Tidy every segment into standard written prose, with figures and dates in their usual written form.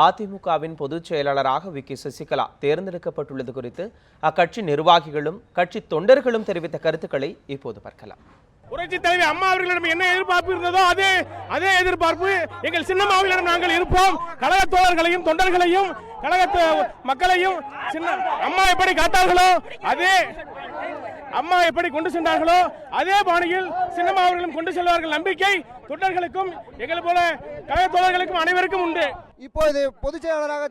அதிமுகவின் பொதுச் செயலாளராக வி.கே. சசிகலா தேர்ந்தெடுக்கப்பட்டுள்ளது குறித்து அக்கட்சி நிர்வாகிகளும் கட்சி தொண்டர்களும் தெரிவித்த கருத்துக்களை இப்போது பார்க்கலாம். புரட்சி தலைவி அம்மா அவர்களிடம் என்ன எதிர்பார்ப்பு இருந்ததோ அதே எதிர்பார்ப்பு எங்கள் சின்னம்மாவிடம் நாங்கள் இருப்போம். கழக தோழர்களையும் தொண்டர்களையும் கழக மக்களையும் அம்மா எப்படி காத்தார்களோ அம்மா எப்படி கொண்டு சென்றார்களோ அதே பாணியில் சின்னம்மா அவர்களும் கொண்டு செல்வார்கள் நம்பிக்கை தொண்டர்களுக்கும் எங்கள் போல கழக தோழர்களுக்கும் அனைவருக்கும் உண்டு. இப்போது பொதுச் செயலாளராக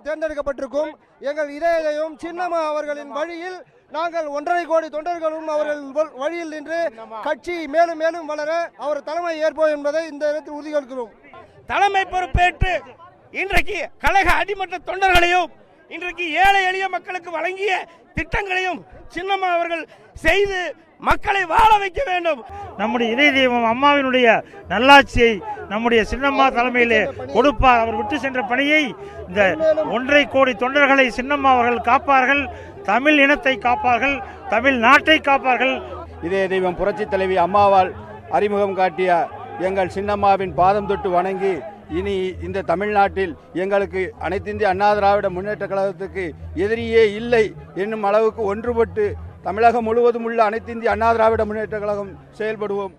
தேர்ந்தெடுக்கப்பட்டிருக்கும் எங்கள் இதயம் சின்னம்மா அவர்களின் வழியில் நாங்கள் 1.5 கோடி தொண்டர்களும் அவர்கள் வழியில் நின்று கட்சி மேலும் மேலும் வளர அவர் தலைமை ஏற்போம் என்பதை இந்த இடத்தில் உறுதியளிக்கிறோம். தலைமை பொறுப்பேற்று இன்றைக்கு கழக அடிமட்ட தொண்டர்களையும் இன்றைக்கு ஏழை எளிய மக்களுக்கு வழங்கிய திட்டங்களையும் சின்னம்மா அவர்கள் செய்து மக்களை வாழ வைக்க வேண்டும். நம்முடைய இதய தெய்வம் அம்மாவினுடைய நல்லாட்சியை நம்முடைய சின்னம்மா தலைமையிலே கொடுப்பார். அவர் விட்டு சென்ற பணியை இந்த 1.5 கோடி தொண்டர்களை சின்னம்மா அவர்கள் காப்பார்கள். தமிழ் இனத்தை காப்பார்கள், தமிழ் நாட்டை காப்பார்கள். இதய தெய்வம் புரட்சி தலைவி அம்மாவால் அறிமுகம் காட்டிய எங்கள் சின்னம்மாவின் பாதம் தொட்டு வணங்கி இனி இந்த தமிழ்நாட்டில் எங்களுக்கு அனைத்து இந்திய அண்ணா திராவிட முன்னேற்ற கழகத்துக்கு எதிரியே இல்லை என்னும் அளவுக்கு ஒன்றுபட்டு தமிழகம் முழுவதும் உள்ள அனைத்து இந்திய அண்ணா திராவிட முன்னேற்ற கழகம் செயல்படுவோம்.